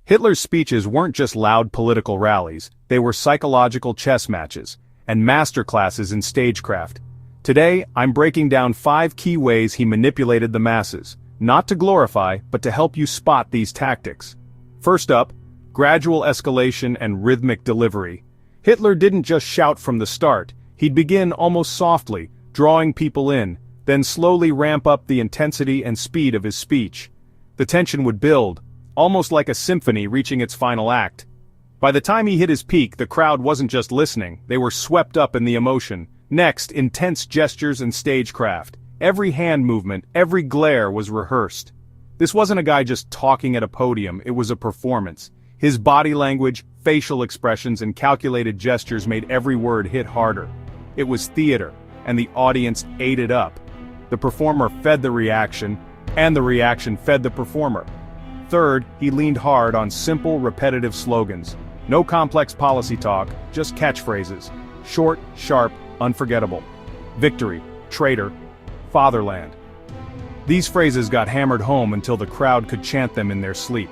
Hitler's speeches weren't just loud political rallies, they were psychological chess matches, and masterclasses in stagecraft. Today, I'm breaking down 5 key ways he manipulated the masses, not to glorify, but to help you spot these tactics. First up, gradual escalation and rhythmic delivery. Hitler didn't just shout from the start, he'd begin almost softly, drawing people in, then slowly ramp up the intensity and speed of his speech. The tension would build, almost like a symphony reaching its final act. By the time he hit his peak, the crowd wasn't just listening, they were swept up in the emotion. Next, intense gestures and stagecraft. Every hand movement, every glare was rehearsed. This wasn't a guy just talking at a podium, it was a performance. His body language, facial expressions, and calculated gestures made every word hit harder. It was theater, and the audience ate it up. The performer fed the reaction, and the reaction fed the performer. Third, he leaned hard on simple, repetitive slogans. No complex policy talk, just catchphrases. Short, sharp, unforgettable. Victory, traitor, fatherland. These phrases got hammered home until the crowd could chant them in their sleep.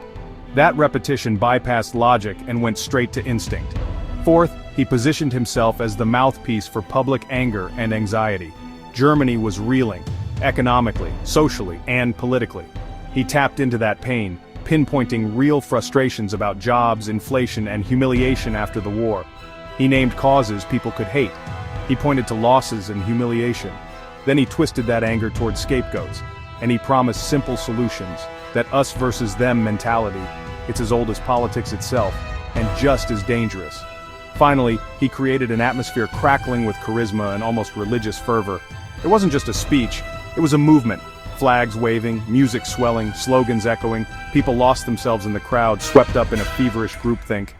That repetition bypassed logic and went straight to instinct. Fourth, he positioned himself as the mouthpiece for public anger and anxiety. Germany was reeling, economically, socially, and politically. He tapped into that pain, pinpointing real frustrations about jobs, inflation, and humiliation after the war. He named causes people could hate. He pointed to losses and humiliation. Then he twisted that anger toward scapegoats, and he promised simple solutions, that us versus them mentality. It's as old as politics itself, and just as dangerous. Finally, he created an atmosphere crackling with charisma and almost religious fervor. It wasn't just a speech, it was a movement. Flags waving, music swelling, slogans echoing, people lost themselves in the crowd, swept up in a feverish groupthink.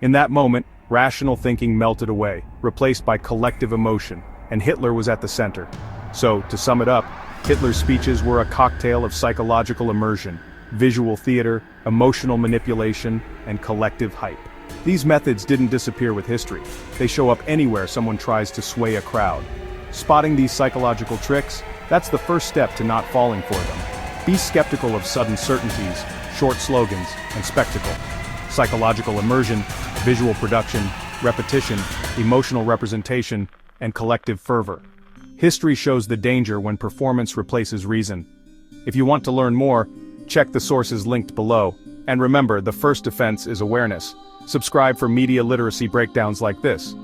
In that moment, rational thinking melted away, replaced by collective emotion, and Hitler was at the center. So, to sum it up, Hitler's speeches were a cocktail of psychological immersion, visual theater, emotional manipulation, and collective hype. These methods didn't disappear with history. They show up anywhere someone tries to sway a crowd. Spotting these psychological tricks, that's the first step to not falling for them. Be skeptical of sudden certainties, short slogans, and spectacle. Psychological immersion, visual production, repetition, emotional representation, and collective fervor. History shows the danger when performance replaces reason. If you want to learn more, check the sources linked below. And remember, the first defense is awareness. Subscribe for media literacy breakdowns like this.